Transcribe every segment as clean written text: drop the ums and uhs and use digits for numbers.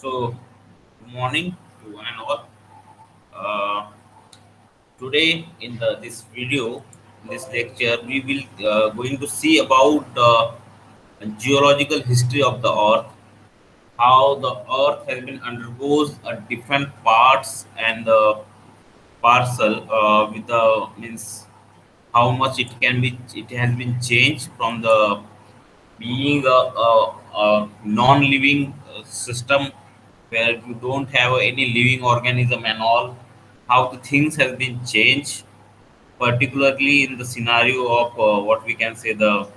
So, good morning to one and all. Uh, Today in this video, in this lecture, we will going to see about the geological history of the Earth, how the Earth has been undergoes different parts and the parcel with the means how much it has been changed from the being a non-living system where you don't have any living organism and all, how the things have been changed, particularly in the scenario of what we can say the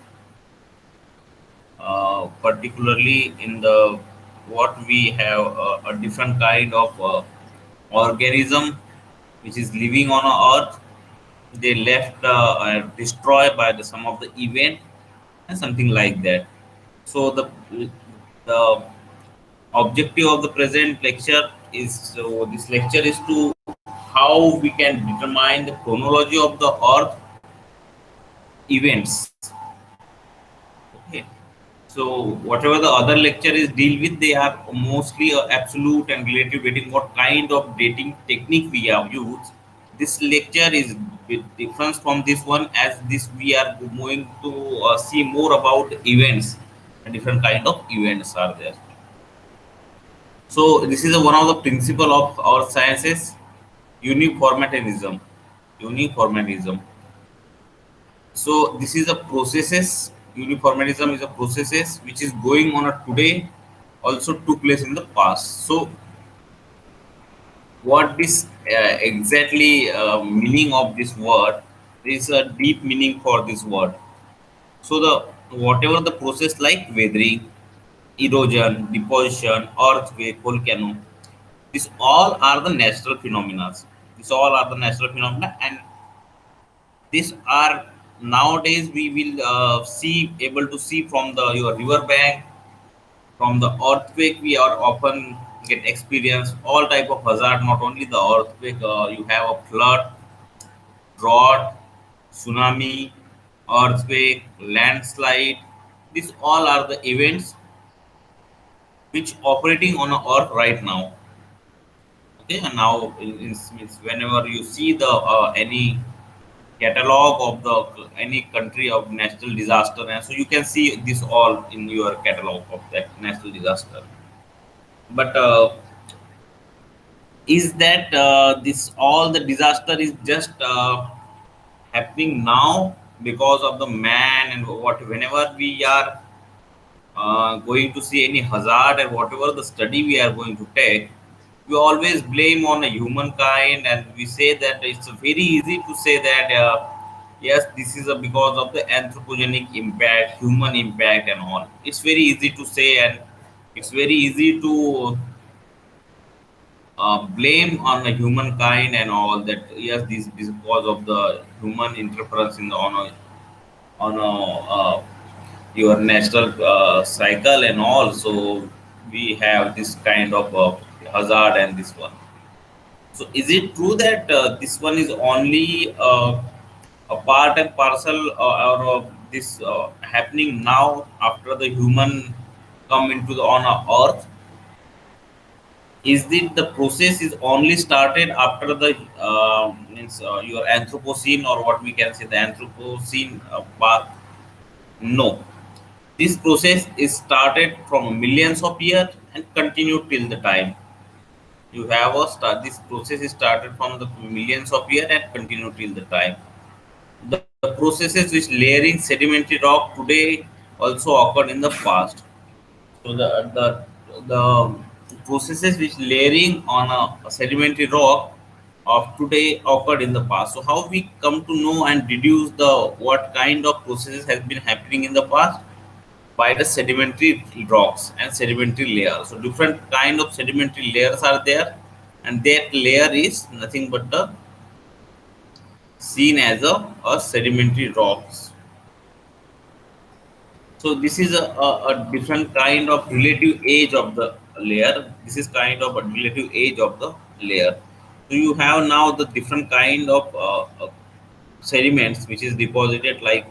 particularly in the what we have a different kind of organism which is living on earth. They left destroyed by some of the event and something like that. So the objective of the present lecture is, so this lecture is to how we can determine the chronology of the earth events. Okay. So whatever the other lecture is deal with, they are mostly absolute and relative dating, what kind of dating technique we have used. This lecture is bit different from this one, as this we are going to see more about events, and different kind of events are there. So this is one of the principle of our sciences, uniformitarianism. Uniformitarianism. So this is a processes. Uniformitarianism is a processes which is going on a today, also took place in the past. So what is exactly meaning of this word? There is a deep meaning for this word. So the whatever the process like weathering, erosion, deposition, earthquake, volcano, these all are the natural phenomena. These all are the natural phenomena, and these are nowadays we will see able to see from the your river bank, from the earthquake. We are often get experience all type of hazard. Not only the earthquake, you have a flood, drought, tsunami, earthquake, landslide. These all are the events which operating on a earth right now. Okay, and now means whenever you see the any catalog of the any country of natural disaster, and so you can see this all in your catalog of that natural disaster. But is that this all the disaster is just happening now because of the man, and what whenever we are going to see any hazard and whatever the study we are going to take, we always blame on a humankind, and we say that it's very easy to say that yes, this is a because of the anthropogenic impact, human impact and all. It's very easy to say, and it's very easy to blame on the humankind and all that. Yes, this is because of the human interference in the on your natural cycle and all. So we have this kind of hazard and this one. So is it true that this one is only a part and parcel, or this happening now after the human come into the on our earth? Is it the process is only started after the means your anthropocene, or what we can say the anthropocene part? No, this process is started from millions of years and continued till the time. You have a start. This process is started from the millions of years and continued till the time. The processes which layering sedimentary rock today also occurred in the past. So the processes which layering on a sedimentary rock of today occurred in the past. So how we come to know and deduce the what kind of processes has been happening in the past? By the sedimentary rocks and sedimentary layers. So different kind of sedimentary layers are there, and that layer is nothing but the seen as a sedimentary rocks. So this is a different kind of relative age of the layer. This is kind of a relative age of the layer. So you have now the different kind of sediments which is deposited like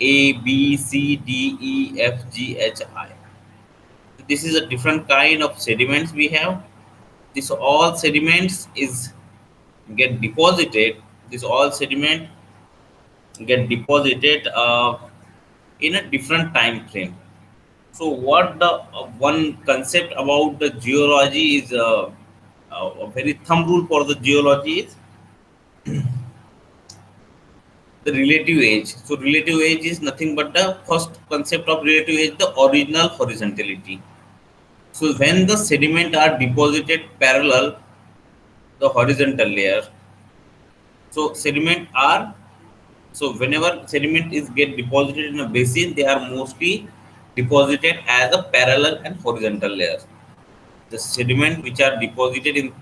A, B, C, D, E, F, G, H, I. This is a different kind of sediments we have. This all sediments is get deposited. This all sediment get deposited in a different time frame. So what the one concept about the geology is a very thumb rule for the geology is the relative age. So relative age is nothing but the first concept of relative age, the original horizontality. So when the sediment are deposited parallel the horizontal layer, so sediment are so whenever sediment is get deposited in a basin, they are mostly deposited as a parallel and horizontal layer. The sediment which are deposited in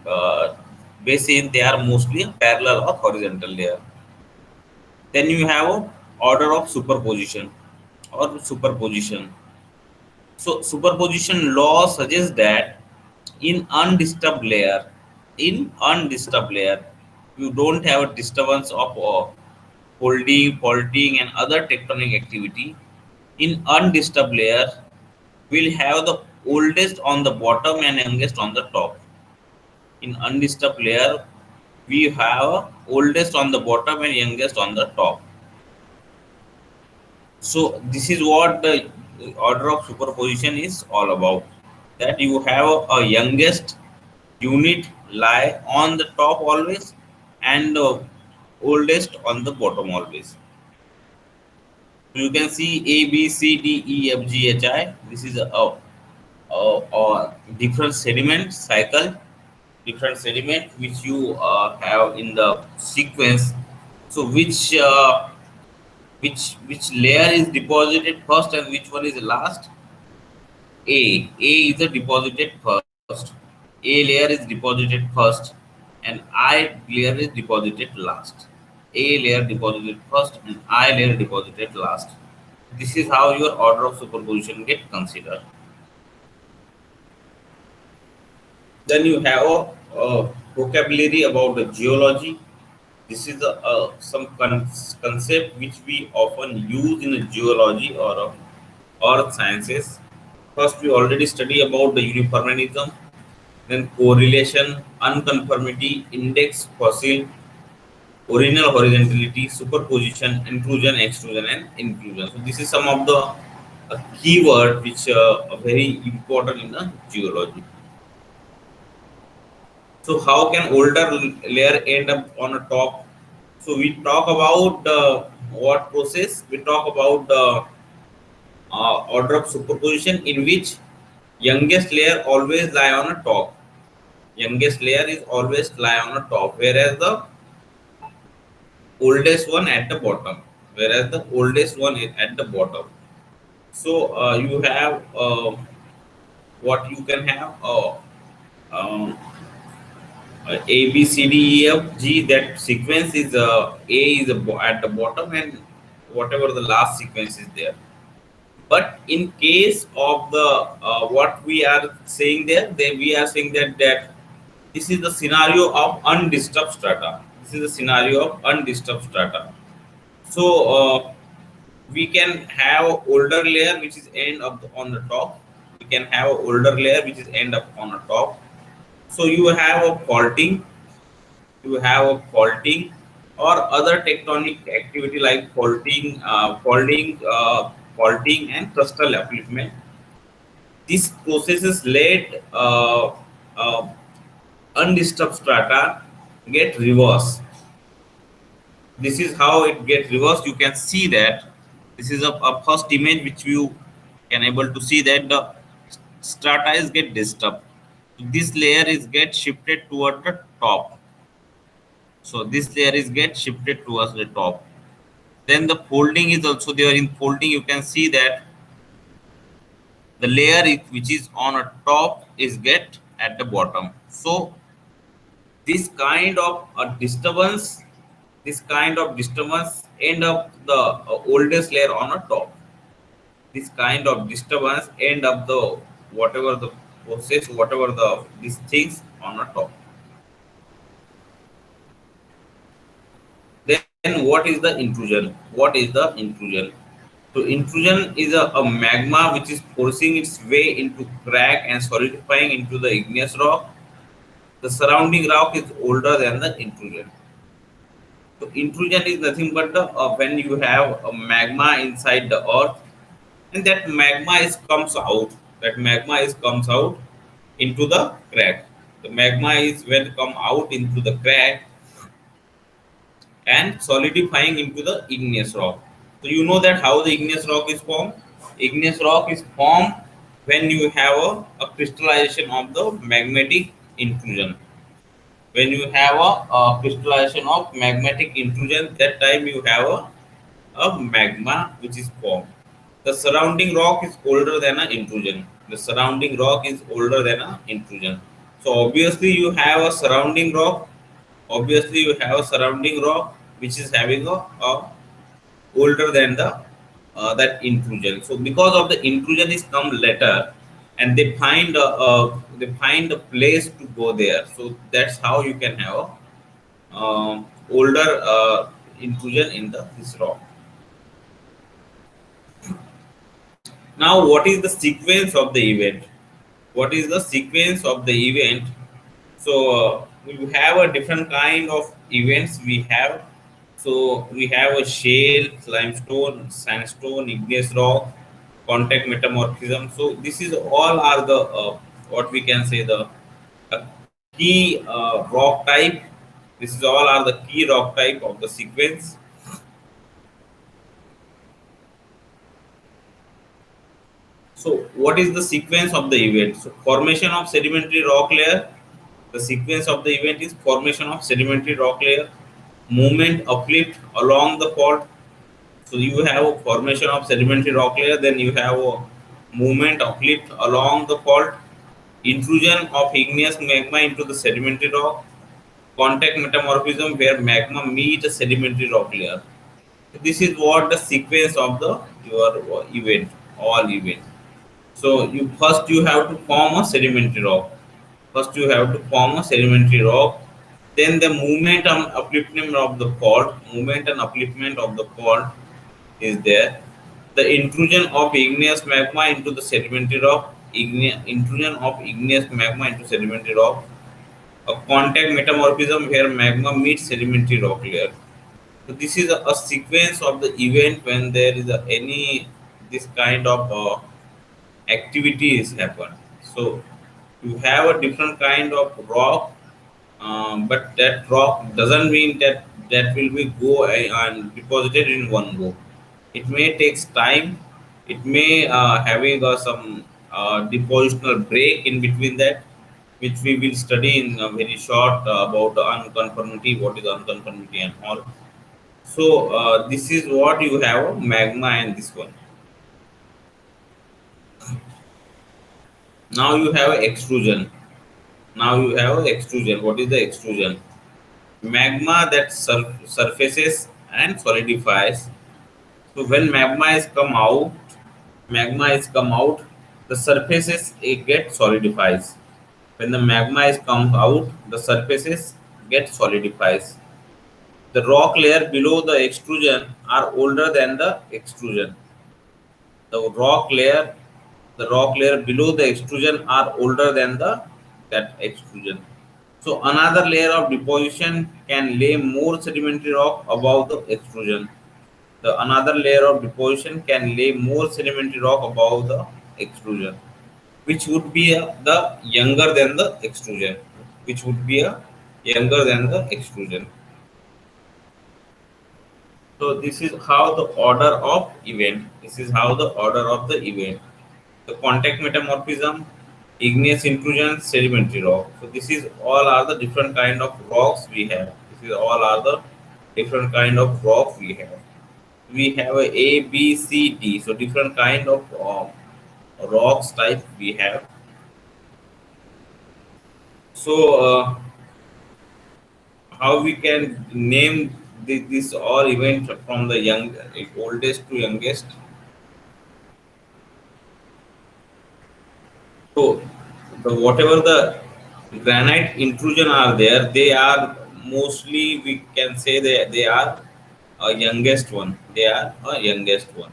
basin, they are mostly a parallel or horizontal layer. Then you have a order of superposition or superposition. So superposition law suggests that in undisturbed layer, you don't have a disturbance of folding, faulting, and other tectonic activity. In undisturbed layer, we'll have the oldest on the bottom and youngest on the top. In undisturbed layer, we have oldest on the bottom and youngest on the top. So this is what the order of superposition is all about. That you have a youngest unit lie on the top always and oldest on the bottom always. So you can see A, B, C, D, E, F, G, H, I. This is a different sediment cycle, different sediment which you have in the sequence. So which layer is deposited first and which one is last? A is the deposited first. A layer is deposited first, and I layer is deposited last. A layer deposited first, and I layer deposited last. This is how your order of superposition get considered. Then you have a vocabulary about the geology. This is some concept which we often use in a geology or earth sciences. First, we already study about the uniformism, then correlation, unconformity, index, fossil, original horizontality, superposition, intrusion, extrusion, and inclusion. So this is some of the keyword which are very important in the geology. So how can older layer end up on a top? So we talk about what process? We talk about the order of superposition in which youngest layer always lie on a top. Youngest layer is always lie on a top, whereas the oldest one at the bottom. Whereas the oldest one is at the bottom. So you have what you can have um, A B C D E F G. That sequence is A is at the bottom and whatever the last sequence is there. But in case of the what we are saying there, we are saying that this is the scenario of undisturbed strata. This is the scenario of undisturbed strata. So we can have a older layer which is end up on the top. We can have a older layer which is end up on the top. So you have a faulting, or other tectonic activity like faulting and crustal upliftment. These processes led undisturbed strata get reversed. This is how it gets reversed. You can see that this is a first image which you can able to see that the strata is get disturbed. This layer is get shifted toward the top. So this layer is get shifted towards the top. Then the folding is also there. In folding you can see that the layer which is on a top is get at the bottom. So this kind of a disturbance, end up the oldest layer on a top. This kind of disturbance end up the whatever the process, whatever the these things on a top. Then what is the intrusion? What is the intrusion? So intrusion is a magma which is forcing its way into crack and solidifying into the igneous rock. The surrounding rock is older than the intrusion. So intrusion is nothing but when you have a magma inside the earth, and that magma is comes out. That magma is comes out into the crack. The magma is when come out into the crack and solidifying into the igneous rock. So you know that how the igneous rock is formed. Igneous rock is formed when you have a crystallization of the magmatic intrusion. When you have a crystallization of magmatic intrusion, that time you have a magma which is formed. The surrounding rock is older than an intrusion. The surrounding rock is older than an intrusion. So obviously you have a surrounding rock. Obviously you have a surrounding rock which is having a older than the that intrusion. So because of the intrusion is come later, and they find a place to go there. So that's how you can have a older intrusion in the this rock. Now, what is the sequence of the event? What is the sequence of the event? So we have a different kind of events we have. So we have a shale, limestone, sandstone, igneous rock, contact metamorphism. So this is all are the what we can say the key rock type. This is all are the key rock type of the sequence. So what is the sequence of the event? So formation of sedimentary rock layer. The sequence of the event is formation of sedimentary rock layer, movement uplift along the fault. So you have a formation of sedimentary rock layer, then you have a movement uplift along the fault, intrusion of igneous magma into the sedimentary rock, contact metamorphism where magma meet a sedimentary rock layer. This is what the sequence of the your event, all event. So you have to form a sedimentary rock. First you have to form a sedimentary rock. Then the movement and upliftment of the fault, movement and upliftment of the fault is there. The intrusion of igneous magma into the sedimentary rock, intrusion of igneous magma into sedimentary rock, a contact metamorphism where magma meets sedimentary rock layer. So this is a sequence of the event when there is any this kind of activities happen. So you have a different kind of rock, but that rock doesn't mean that that will be go and deposited in one go. It may takes time. It may having some depositional break in between that, which we will study in a very short about unconformity, what is unconformity and all. So this is what you have magma and this one. Now you have extrusion. Now you have extrusion. What is the extrusion? Magma that surfaces and solidifies. So when magma is come out, the surfaces it get solidifies. When the magma is come out, the surfaces get solidifies. The rock layer below the extrusion are older than the extrusion. The rock layer, the rock layer below the extrusion are older than the that extrusion. So another layer of deposition can lay more sedimentary rock above the extrusion. The another layer of deposition can lay more sedimentary rock above the extrusion, which would be the younger than the extrusion, which would be a younger than the extrusion. So this is how the order of event. This is how the order of the event. The contact metamorphism, igneous intrusion, sedimentary rock. So this is all are the different kind of rocks we have. This is all are the different kind of rocks we have. We have a B, C, D. So different kind of rocks type we have. So how we can name this all event from the young oldest to youngest? So whatever the granite intrusion are there, they are mostly we can say they are a youngest one. They are a youngest one.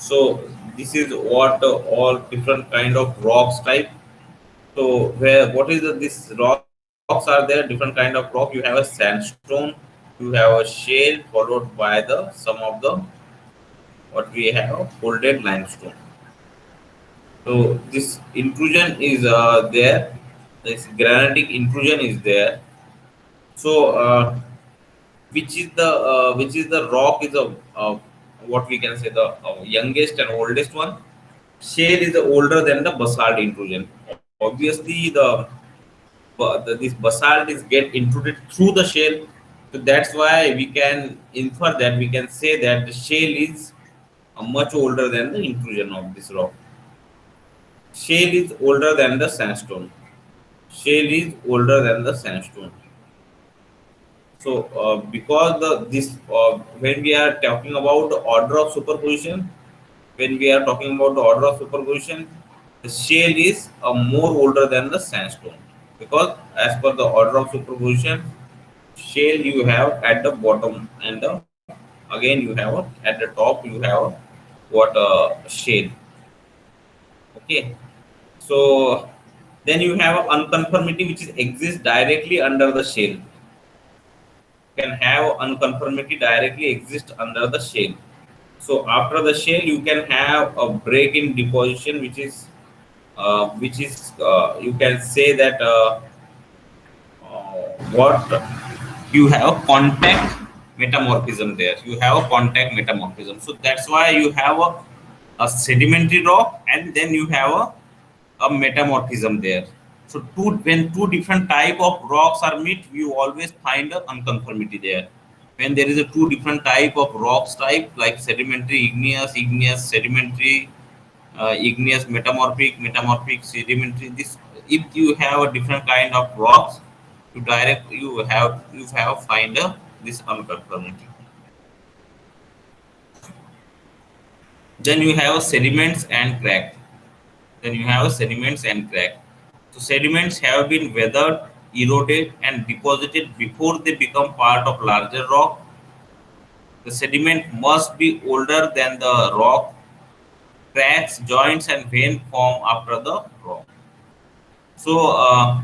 So this is what all different kind of rocks type. So where what is this rocks are there? Different kind of rock. You have a sandstone, you have a shale, followed by the some of the what we have folded limestone. So this intrusion is there. This granitic intrusion is there. So which is the rock is a what we can say the youngest and oldest one. Shale is older than the basalt intrusion. Obviously, this basalt is get intruded through the shale, so that's why we can infer that we can say that the shale is much older than the intrusion of this rock. Shale is older than the sandstone. Shale is older than the sandstone. So because the this when we are talking about the order of superposition, when we are talking about the order of superposition, the shale is more older than the sandstone, because as per the order of superposition, shale you have at the bottom, and again you have at the top you have what shale. Okay, so then you have a unconformity which is exists directly under the shale. Can have unconformity directly exist under the shale. So after the shale, you can have a break in deposition, which is you can say that what you have contact metamorphism there. You have a contact metamorphism. So that's why you have a sedimentary rock, and then you have a metamorphism there. So when two different type of rocks are meet, you always find a unconformity there. When there is a two different type of rocks type like sedimentary, igneous, sedimentary, igneous, metamorphic, sedimentary. This if you have a different kind of rocks, you have find this unconformity. Then you have sediments and crack. Then you have sediments and crack. So sediments have been weathered, eroded, and deposited before they become part of larger rock. The sediment must be older than the rock. Cracks, joints, and veins form after the rock. So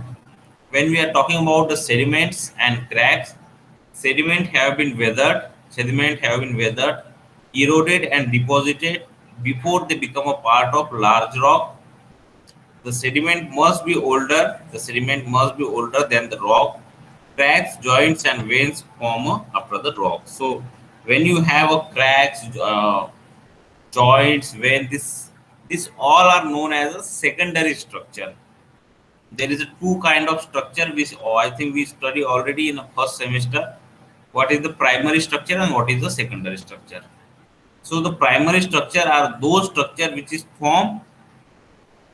when we are talking about the sediments and cracks, sediment have been weathered, eroded, and deposited before they become a part of large rock. The sediment must be older. The sediment must be older than the rock. Cracks, joints, and veins form after the rock. So when you have a cracks, joints, veins, this all are known as a secondary structure. There is a two kind of structure which I think we study already in the first semester. What is the primary structure and what is the secondary structure? So the primary structure are those structure which is formed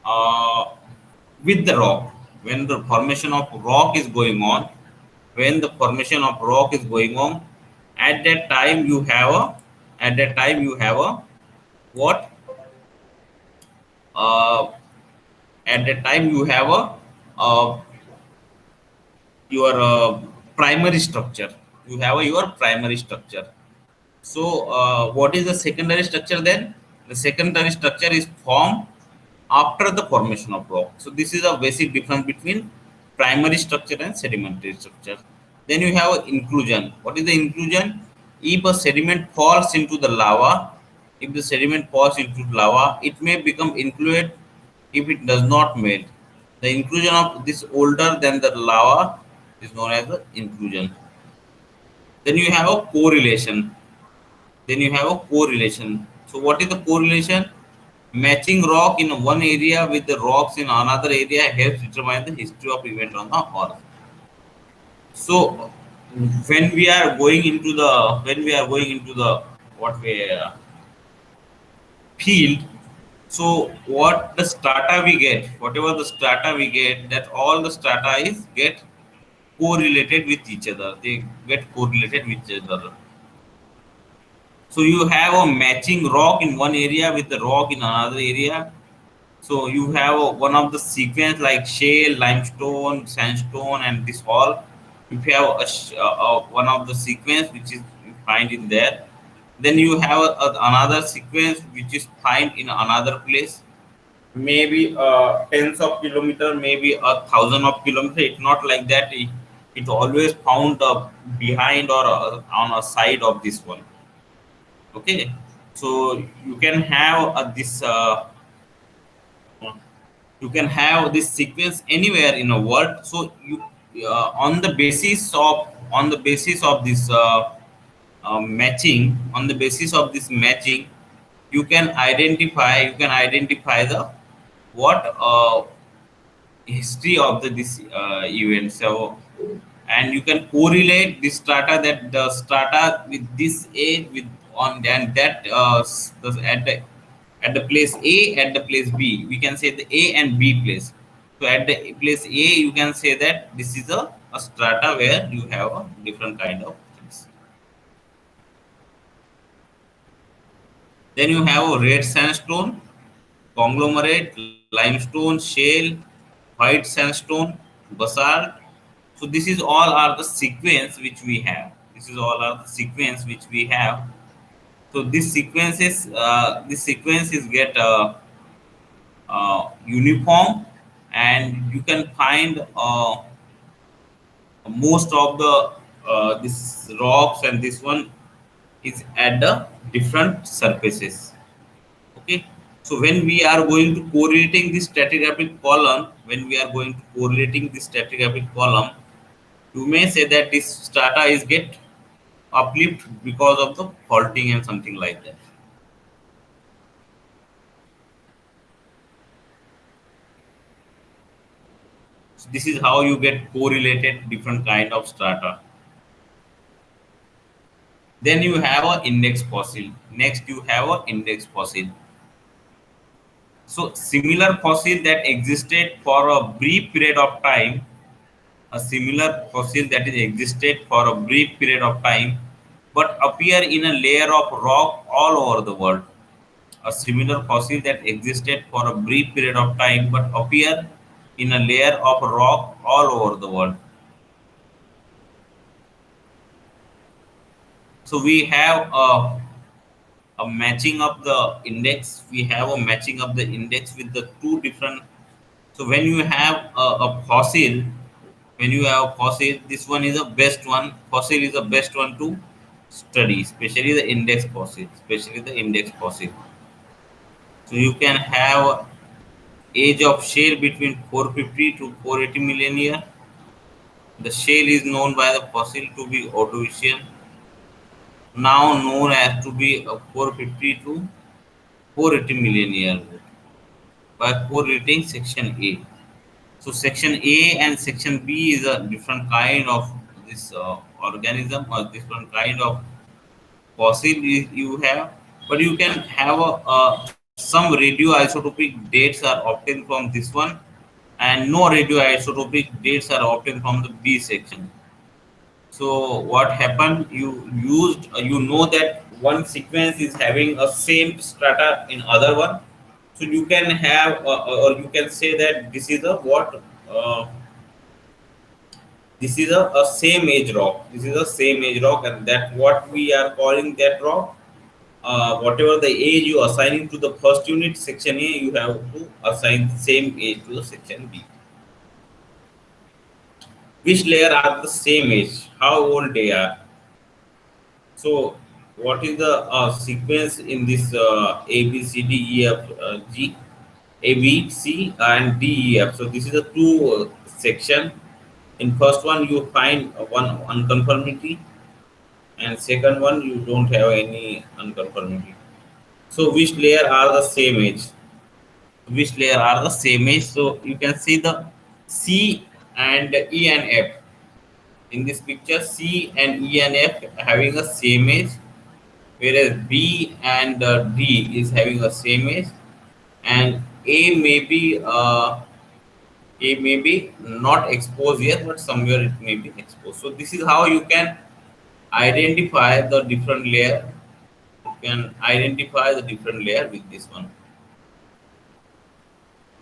uh, with the rock. When the formation of rock is going on, when the formation of rock is going on, at that time you have a what? Uh, at that time you have a uh, your primary structure. You have your primary structure. So what is the secondary structure then? The secondary structure is formed after the formation of rock. So this is a basic difference between primary structure and sedimentary structure. Then you have inclusion. What is the inclusion? If a sediment falls into the lava, if the sediment falls into lava, it may become included if it does not melt. The inclusion of this older than the lava is known as the inclusion. Then you have a correlation. So what is the correlation? Matching rock in one area with the rocks in another area helps determine the history of event on the earth. So when we are going into the what we field, so what the strata we get, whatever the strata we get, that all the strata is get correlated with each other. They get correlated with each other. So you have a matching rock in one area with the rock in another area. So you have one of the sequence like shale, limestone, sandstone, and this all. If you have one of the sequence which is you find in there, Then you have another sequence which is found in another place, maybe tens of kilometer, maybe 1,000 of kilometer. It's not like that. It always found behind or on a side of this one. Okay, so you can have this. You can have this sequence anywhere in a world. So you on the basis of this matching, on the basis of this matching, you can identify the what history of this event. So, and you can correlate this strata, that the strata with this age with on and that at the place A, at the place B, we can say the A and B place. So at the place A, you can say that this is a strata where you have a different kind of things. Then you have a red sandstone, conglomerate, limestone, shale, white sandstone, basalt. So this is all are the sequence which we have. This is all are the sequence which we have. So this sequences get uniform, and you can find most of the this rocks and this one is at the different surfaces. Okay, so when we are going to correlating this stratigraphic column, when we are going to correlating this stratigraphic column, you may say that this strata is get uplift because of the faulting and something like that. So this is how you get correlated different kind of strata. Then you have a index fossil. Next you have a index fossil. So similar fossil that existed for a brief period of time, a similar fossil that is existed for a brief period of time, but appear in a layer of rock all over the world. A similar fossil that existed for a brief period of time but appear in a layer of rock all over the world. So we have a matching of the index. We have a matching of the index with the two different. So when you have a fossil, when you have a fossil, this one is the best one. Fossil is the best one to study, especially the index fossil, especially the index fossil. So you can have age of shale between 450 to 480 million year. The shale is known by the fossil to be Ordovician, now known as to be 450 to 480 million year by correlating section A. So section A and section B is a different kind of this organism or different kind of fossil you have, but you can have some radioisotopic dates are obtained from this one, and no radioisotopic dates are obtained from the B section. So what happened? You used you know that one sequence is having a same strata in other one, so you can have or you can say that this is a what this is a same age rock. This is a same age rock, and that what we are calling that rock. Whatever the age you assigning to the first unit section A, you have to assign the same age to the section B. Which layer are the same age? How old they are? So, what is the sequence in this A B C D E F G A B C and D E F? So this is a two section. In first one you find one unconformity, and second one you don't have any unconformity. So which layer are the same age? Which layer are the same age? So you can see the C and E and F. In this picture, C and E and F having the same age, whereas B and D is having the same age, and A may be not exposed yet, but somewhere it may be exposed. So this is how you can identify the different layer. You can identify the different layer with this one.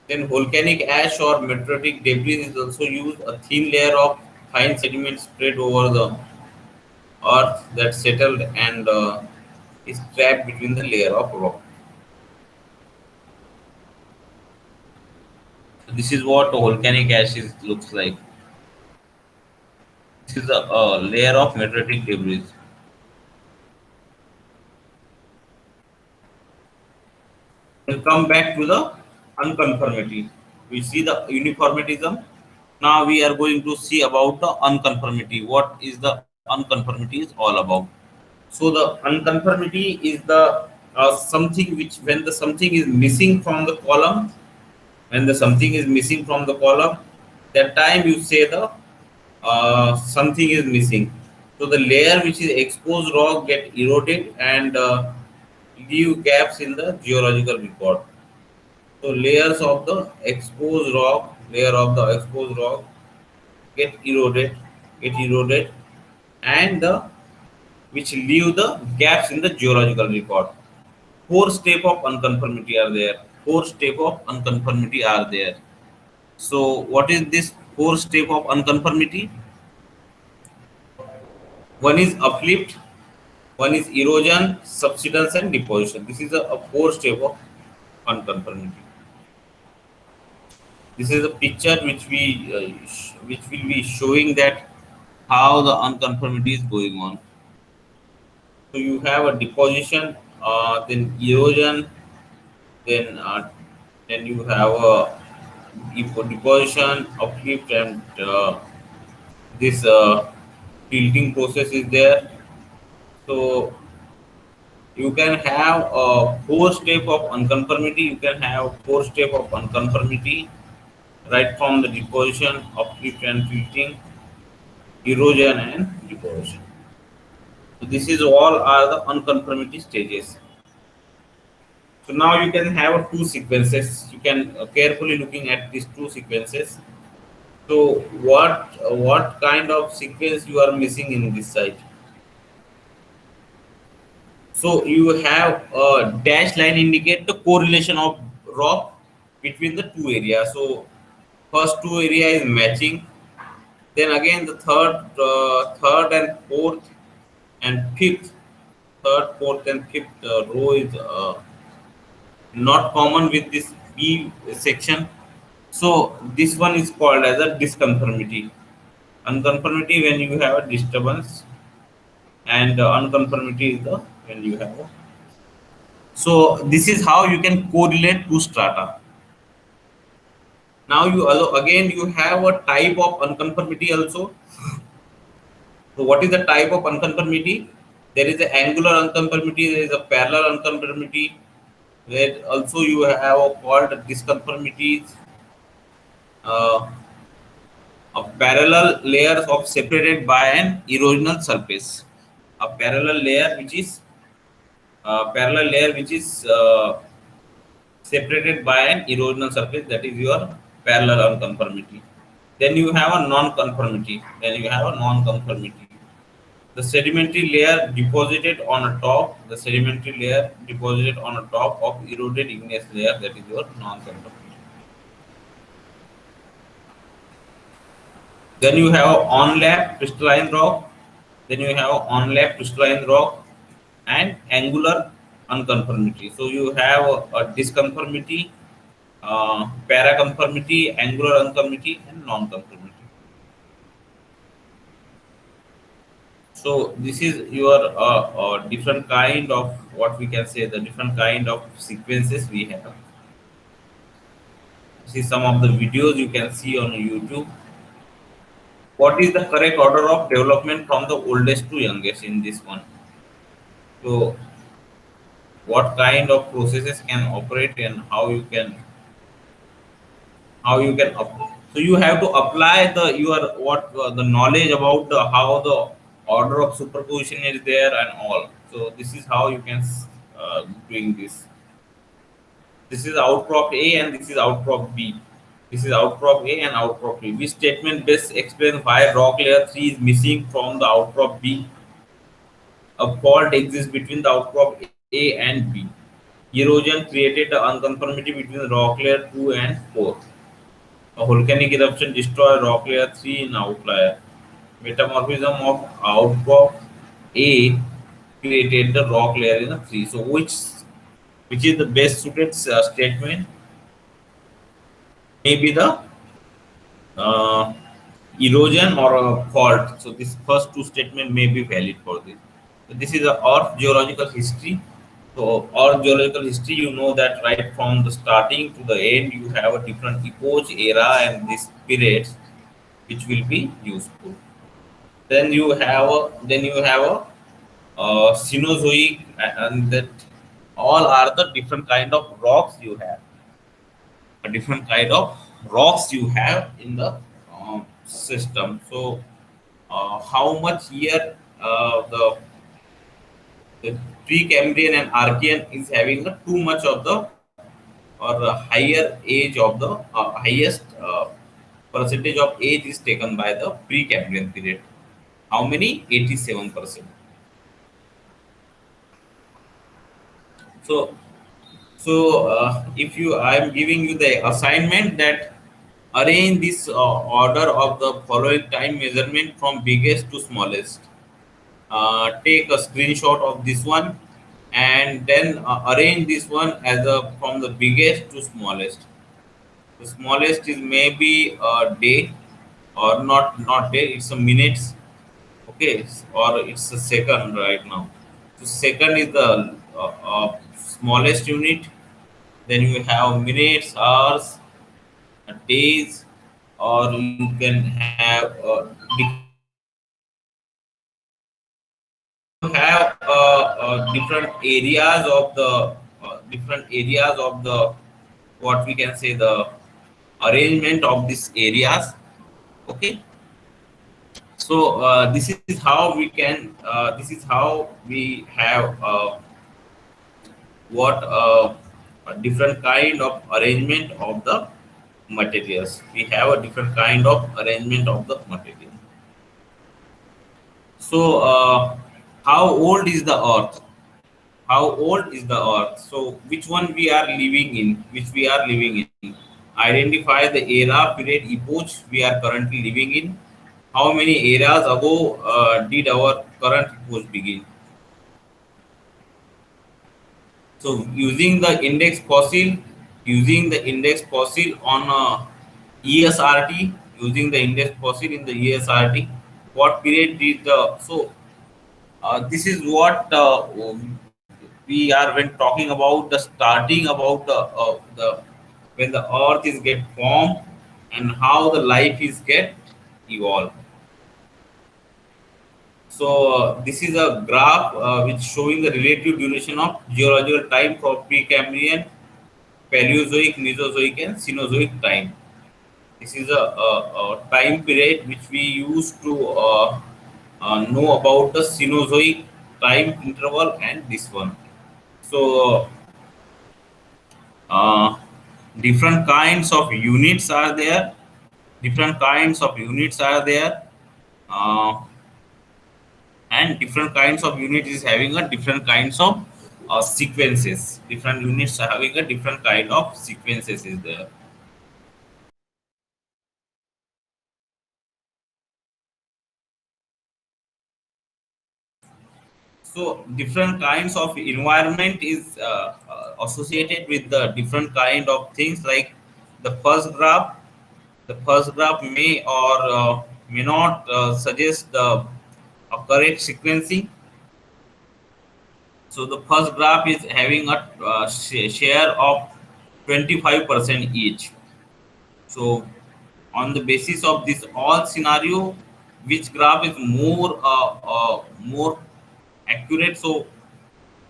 Then volcanic ash or meteoritic debris is also used, a thin layer of fine sediment spread over the earth that settled and is trapped between the layer of rock. So this is what volcanic ashes looks like. This is a layer of meteoritic debris. We'll come back to the unconformity. We see the uniformitism. Now we are going to see about the unconformity. What is the unconformity is all about? So the unconformity is the something which when the something is missing from the column, when the something is missing from the column, that time you say the something is missing. So the layer which is exposed rock get eroded and leave gaps in the geological record. So layer of the exposed rock get eroded, and the which leave the gaps in the geological record. Four step of unconformity are there. Four step of unconformity are there. So what is this four step of unconformity? One is uplift, one is erosion, subsidence, and deposition. This is a four step of unconformity. This is a picture which will be showing that how the unconformity is going on. So you have a deposition, then erosion, then then you have a deposition, uplift, and this tilting process is there. So you can have a four step of unconformity. You can have four step of unconformity right from the deposition, uplift, and tilting, erosion, and deposition. So this is all are the unconformity stages. So now you can have two sequences. You can carefully looking at these two sequences. So what kind of sequence you are missing in this site? So you have a dash line indicate the correlation of rock between the two areas. So first two area is matching. Then again the third and fourth and fifth, third, fourth, and fifth row is not common with this B section. So this one is called as a disconformity. Unconformity when you have a disturbance, and unconformity is the when you have a. So this is how you can correlate two strata. Now again you have a type of unconformity also. So what is the type of unconformity? There is an angular unconformity, there is a parallel unconformity, where also you have a called disconformities, uh, a parallel layers of separated by an erosional surface. A parallel layer which is separated by an erosional surface, that is your parallel unconformity. Then you have a non-conformity. The sedimentary layer deposited on a top, of eroded igneous layer, that is your non-conformity. Then you have on-lap crystalline rock. And angular unconformity. So you have a disconformity, paraconformity, angular unconformity, and non-conformity. So this is your different kind of what we can say, the different kind of sequences we have. See some of the videos you can see on YouTube. What is the correct order of development from the oldest to youngest in this one? So what kind of processes can operate and so you have to apply the your what the knowledge about the how the order of superposition is there and all. So this is how you can doing this. This is outcrop A and this is outcrop B. This is outcrop A and outcrop B. Which statement best explains why rock layer 3 is missing from the outcrop B? A fault exists between the outcrop A and B. Erosion created the unconformity between rock layer 2 and 4. A volcanic eruption destroyed rock layer 3 in outlier. Metamorphism of outcrop A created the rock layer in the tree. So which is the best suited statement? Maybe the uh, erosion or a fault. So this first two statement may be valid for this. So this is a Earth geological history. So Earth geological history, you know that right from the starting to the end, you have a different epoch, era, and these periods which will be useful. Then you have a Cenozoic, and that all are the different kind of rocks you have. A different kind of rocks you have in the system. So how much year the Precambrian and Archean is having a too much of the or a higher age of the highest percentage of age is taken by the Precambrian period. How many? 87%. So if you, I am giving you the assignment that arrange this order of the following time measurement from biggest to smallest. Take a screenshot of this one, and then arrange this one as a from the biggest to smallest. The smallest is maybe a day, or not day. It's a minutes, okay, or it's a second right now. So second is the smallest unit. Then you have minutes, hours, days, or you can have you have different areas of the what we can say the arrangement of these areas. Okay, so this is how we can this is how we have what a different kind of arrangement of the materials. We have a different kind of arrangement of the material. So how old is the earth? How old is the earth? So which one we are living in? Which we are living in? Identify the era, period, epoch we are currently living in. How many eras ago did our current epoch begin? So using the index fossil on ESRT, using the index fossil in the ESRT, what period did the so this is what we are when talking about the starting about the when the earth is get formed and how the life is get evolved. So this is a graph which showing the relative duration of geological time for Precambrian, Paleozoic, Mesozoic, and Cenozoic time. This is a time period which we use to know about the Cenozoic time interval and this one. So uh, different kinds of units are there. Different kinds of units are there. Uh, and different kinds of unit is having a different kinds of sequences. Different units are having a different kind of sequences is there. So different kinds of environment is associated with the different kind of things like the first graph. The first graph may or may not suggest the correct sequencing. So the first graph is having a share of 25% each. So on the basis of this all scenario, which graph is more accurate? So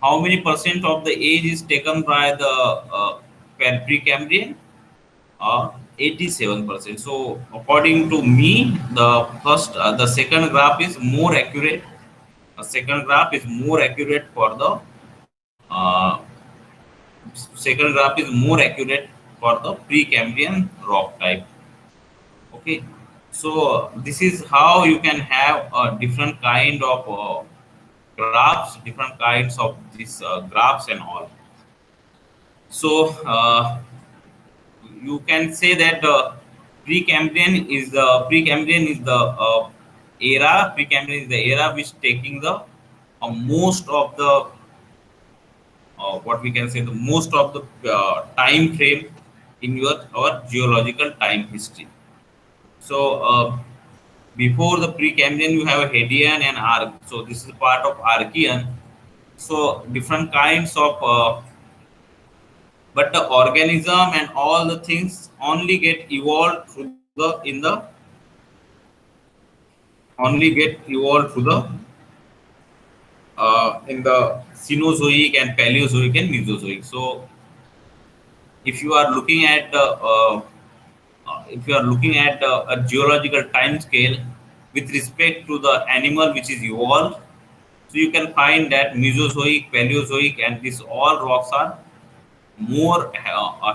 how many percent of the age is taken by the Precambrian? 87%. So according to me, the second graph is more accurate. The second graph is more accurate for the uh, second graph is more accurate for the Precambrian rock type. Okay, so this is how you can have a different kind of graphs, different kinds of these graphs and all. So you can say that Precambrian is the era. Precambrian is the era which taking the most of the what we can say, the most of the time frame in your our geological time history. So before the Precambrian, you have Hadean and Arch. So this is part of Archean. So different kinds of, but the organism and all the things only get evolved through the in the Cenozoic and Paleozoic and Mesozoic. So if you are looking at the if you are looking at a geological time scale with respect to the animal which is evolved, so you can find that Mesozoic, Paleozoic, and these all rocks are more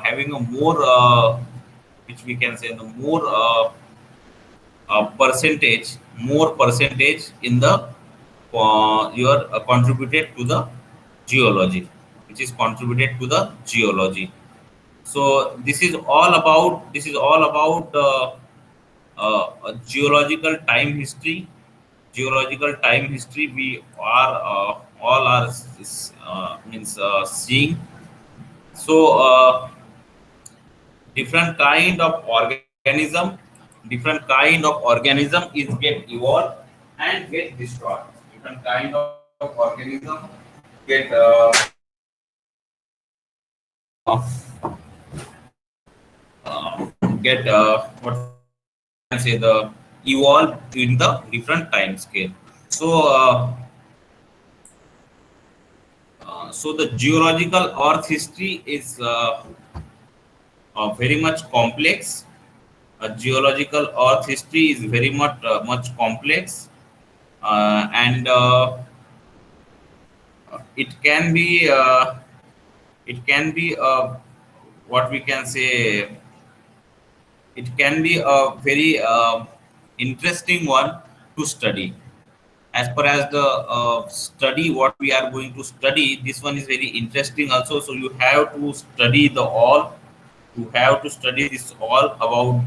having a more which we can say the more percentage in the your contributed to the geology, which is contributed to the geology. So this is all about geological time history. Geological time history we are all are means seeing. So different kind of organism is get evolved and get destroyed. Different kind of organism get get what we can say the evolve in the different time scale. So so the geological earth history is very much complex. Geological earth history is very much complex, and it can be what we can say, it can be a very interesting one to study. As per as the study what we are going to study, this one is very interesting also. So you have to study the all, you have to study this all about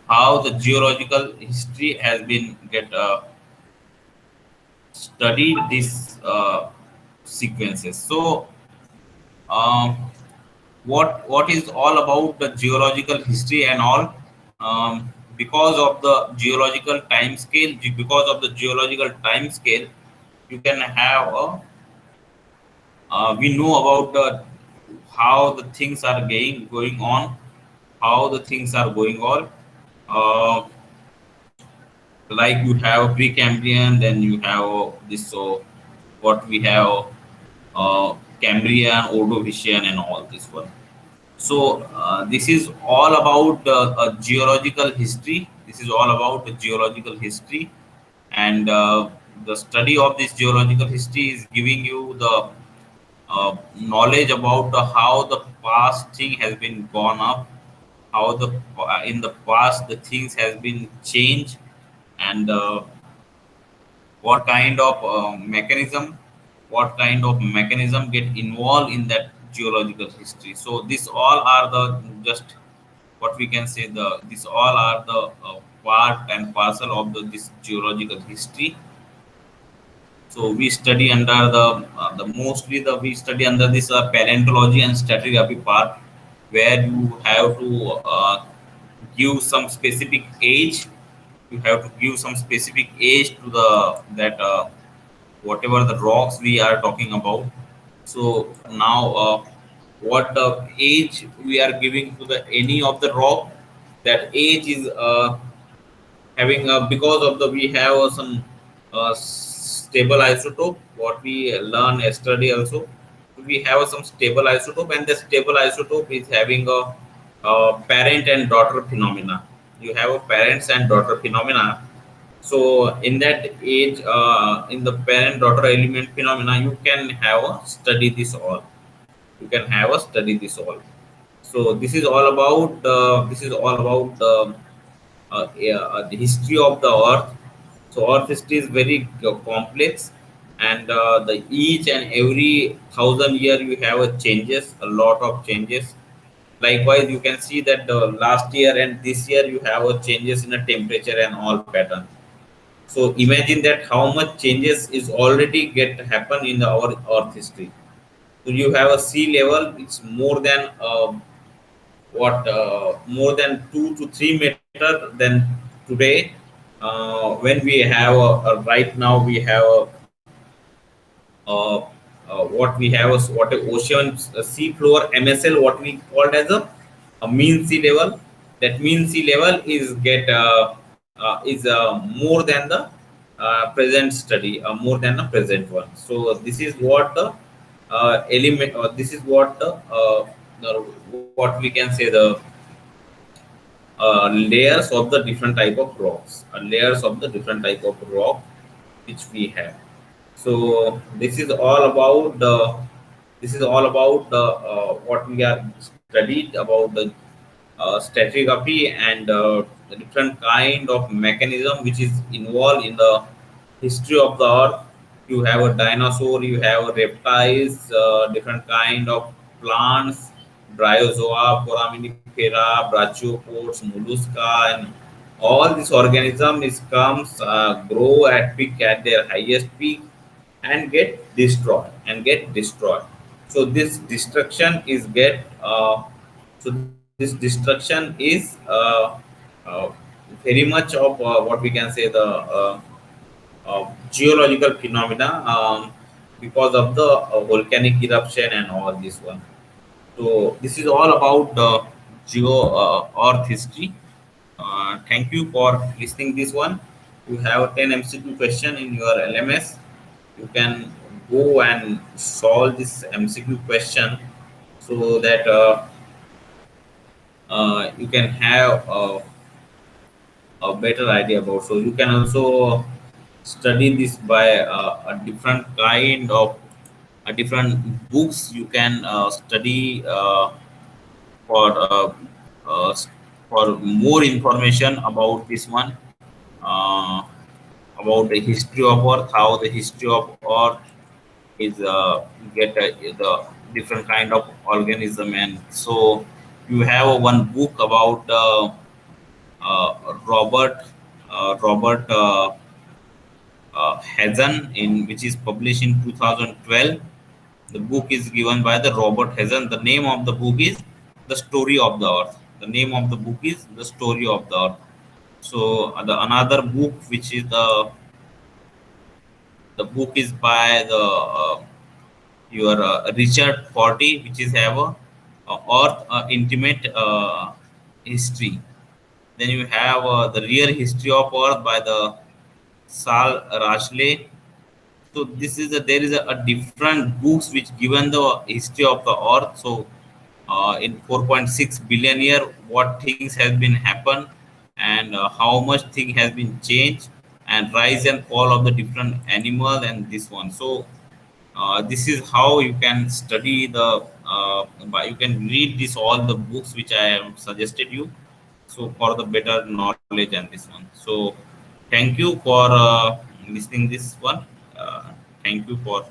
how the geological history has been get studied these sequences. So um, what is all about the geological history and all, because of the geological time scale, because of the geological time scale you can have a we know about the how the things are going on, how the things are going on, uh, like you have Precambrian, then you have this, so what we have Cambrian, Ordovician, and all this one. So this is all about geological history. This is all about the geological history, and the study of this geological history is giving you the knowledge about how the past thing has been gone up, how the in the past the things has been changed, and what kind of mechanism get involved in that geological history. So this all are the just what we can say, the this all are the part and parcel of this geological history. So we study under the mostly the we study under this paleontology and stratigraphy part, where you have to give some specific age. You have to give some specific age to the that whatever the rocks we are talking about. So now, what the age we are giving to the any of the rock, that age is having because of the we have some stable isotope. What we learn yesterday also, we have some stable isotope, and the stable isotope is having a parent and daughter phenomena. You have a parents and daughter phenomena. So in that age, in the parent daughter element phenomena, you can have a study this all. You can have a study this all. So this is all about yeah, the history of the earth. So earth history is very complex, and the each and every 1,000 year you have a changes, a lot of changes. Likewise, you can see that the last year and this year you have a changes in the temperature and all pattern. So imagine that how much changes is already get happen in our Earth history. So you have a sea level, it's more than more than 2 to 3 meter than today. When we have right now we have uh, what we have is what a ocean sea floor MSL, what we called as a mean sea level. That mean sea level is get is more than the present study, more than the present one. So this is what the element. This is what what we can say the layers of the different type of rocks, layers of the different type of rock which we have. So this is all about the what we are studied about the stratigraphy and the different kind of mechanism which is involved in the history of the earth. You have a dinosaur, you have reptiles, different kind of plants, bryozoa, foraminifera, brachiopods, mollusca, and all this organism is comes grow at peak at their highest peak and get destroyed. So this destruction is get so this destruction is uh, very much of what we can say the geological phenomena, because of the volcanic eruption and all this one. So this is all about the geo earth history. Thank you for listening this one. You have 10 MCQ question in your LMS. You can go and solve this MCQ question so that you can have a better idea about. So you can also study this by a different kind of different books. You can study for uh, for more information about this one, uh, about the history of Earth, how the history of Earth is get the different kind of organism. And so you have one book about Robert Hazen, in which is published in 2012. The book is given by the Robert Hazen. The name of the book is The Story of the Earth. The name of the book is The Story of the Earth. So the another book which is the book is by the your Richard Forty, which is have a Earth intimate history. Then you have the real history of Earth by the Sal Rashley. So this is there is a different books which given the history of the Earth. So in 4.6 billion year, what things has been happened, and how much thing has been changed, and rise and fall of the different animal and this one. So this is how you can study the you can read this all the books which I have suggested you, so for the better knowledge and this one. So thank you for listening this one. Thank you for